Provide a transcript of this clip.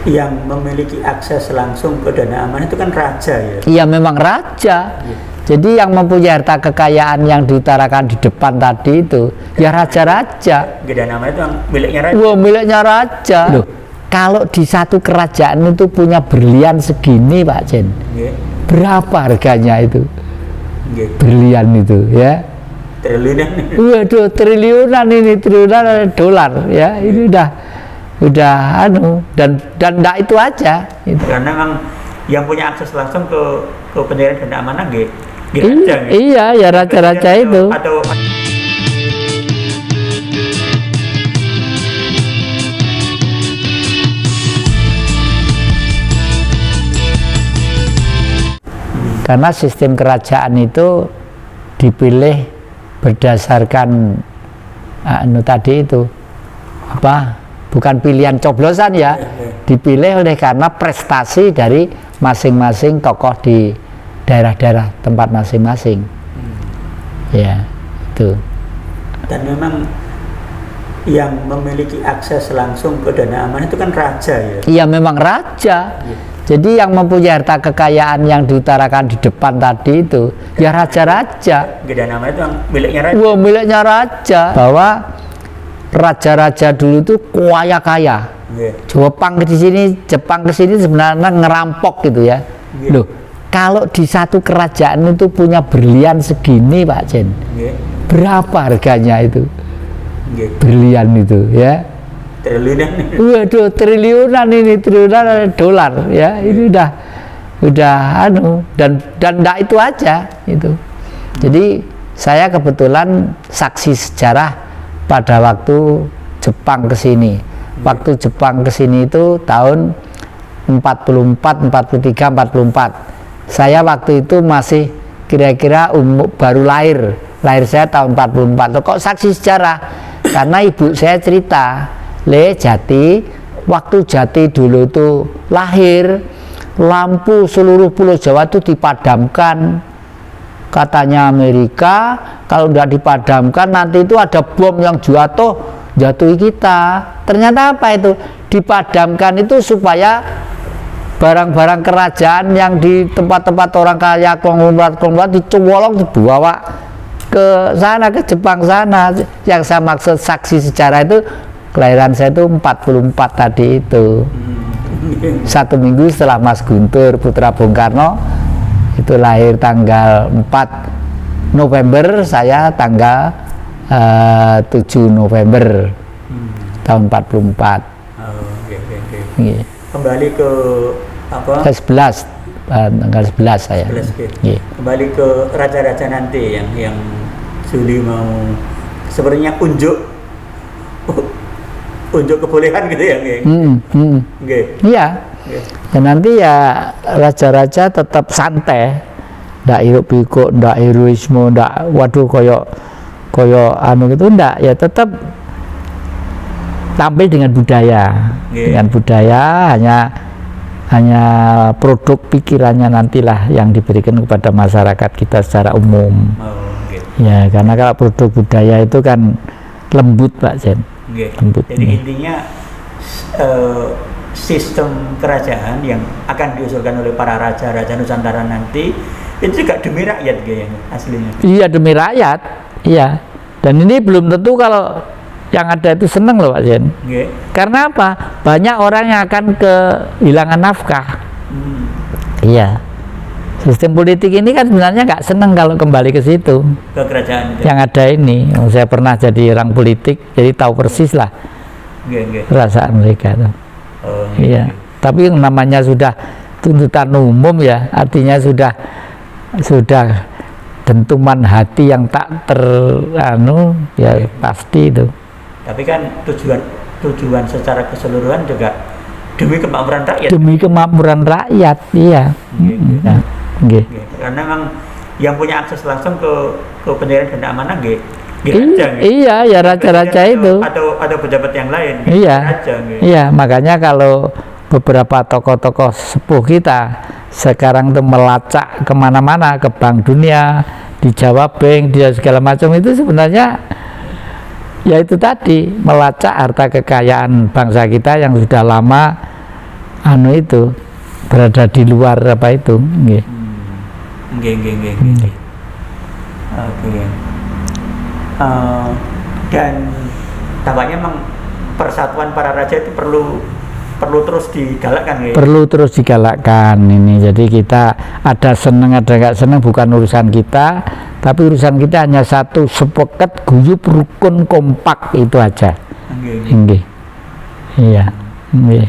yang memiliki akses langsung ke dana amanah itu kan raja ya? Iya, memang raja. Iya. Jadi yang mempunyai harta kekayaan yang diutarakan di depan tadi itu ya raja-raja. Dana amanah itu yang miliknya raja. Wah, miliknya raja. Loh, kalau di satu kerajaan itu punya berlian segini, Pak Jen, Iya. berapa harganya itu? Iya. Berlian itu ya. Triliunan. Waduh, triliunan ini, triliunan dolar ya. Ini udah anu, dan enggak itu aja gitu. Karena memang yang punya akses langsung ke penyerahan dana amanah raja. Iya, ya raja-raja itu. Atau karena sistem kerajaan itu dipilih berdasarkan anu tadi itu apa? Bukan pilihan coblosan ya, dipilih oleh karena prestasi dari masing-masing tokoh di daerah-daerah tempat masing-masing. Ya, itu. Dan memang yang memiliki akses langsung ke dana amanah itu kan raja ya? Iya, memang raja. Jadi yang mempunyai harta kekayaan yang diutarakan di depan tadi itu ya raja-raja. Dana amanah itu yang miliknya raja. Wah, miliknya raja. Bahwa raja-raja dulu itu kaya-kaya. Jepang ke sini sebenarnya ngerampok gitu ya. Loh, kalau di satu kerajaan itu punya berlian segini, Pak Jen, berapa harganya itu? Berlian itu ya. Triliunan. Waduh, triliunan ini, triliunan dolar ya. Ini udah anu, dan enggak itu aja itu. Jadi saya kebetulan saksi sejarah pada waktu Jepang ke sini. Waktu Jepang ke sini itu tahun 44, 43, 44. Saya waktu itu masih kira-kira baru lahir. Lahir saya tahun 44. Kok saksi sejarah? Karena ibu saya cerita, Jati, waktu Jati dulu itu lahir, lampu seluruh Pulau Jawa itu dipadamkan. Katanya Amerika, kalau tidak dipadamkan nanti itu ada bom yang jatuhi kita. Ternyata apa itu? Dipadamkan itu supaya barang-barang kerajaan yang di tempat-tempat orang kaya, konglomerat dicolong, dibawa ke sana, ke Jepang sana. Yang saya maksud saksi sejarah itu, kelahiran saya itu 44 tadi itu. 1 minggu setelah Mas Guntur, putra Bung Karno, itu lahir tanggal 4 November, saya tanggal 7 November tahun 44. Okay. Kembali ke apa? 11 tanggal 11 saya. 11, kembali ke raja-raja nanti yang Suli mau sebenarnya unjuk kebolehan gitu ya, Iya. Dan nanti ya raja-raja tetap santai, ndak hiruk pikuk, ndak heroisme, ndak waduh koyo anu gitu, ndak, ya tetap tampil dengan budaya. Dengan budaya, hanya produk pikirannya nantilah yang diberikan kepada masyarakat kita secara umum. Ya, karena kalau produk budaya itu kan lembut, Pak Jen. Jadi intinya sistem kerajaan yang akan diusulkan oleh para raja-raja Nusantara nanti itu juga demi rakyat kayaknya aslinya. Iya, demi rakyat. Iya. Dan ini belum tentu kalau yang ada itu seneng loh, Pak Jen. Karena apa? Banyak orang yang akan kehilangan nafkah. Iya. Sistem politik ini kan sebenarnya nggak seneng kalau kembali ke situ, ke kerajaan itu. Yang ada ini, saya pernah jadi orang politik, jadi tahu persis lah perasaan mereka tuh. Iya. Tapi yang namanya sudah tuntutan umum ya, artinya sudah dentuman hati yang tak ya pasti itu. Tapi kan tujuan secara keseluruhan juga demi kemakmuran rakyat. Demi kemakmuran rakyat, iya. Karena memang yang punya akses langsung ke penyerahan dana amanah iya, ya raja-raja itu. Atau pejabat yang lain. Iya. Raja, iya, makanya kalau beberapa tokoh-tokoh sepuh kita sekarang tuh melacak kemana-mana, ke Bank Dunia, di Jawa Bank, di segala macam, itu sebenarnya ya itu tadi, melacak harta kekayaan bangsa kita yang sudah lama anu itu berada di luar apa itu, nggih. Nggih. Oke. Dan tampaknya memang persatuan para raja itu perlu terus digalakkan ya? Perlu terus digalakkan ini. Jadi kita ada seneng ada nggak seneng bukan urusan kita, tapi urusan kita hanya satu, sepakat, guyup, rukun, kompak, itu aja. Nggih. Iya. Nggih.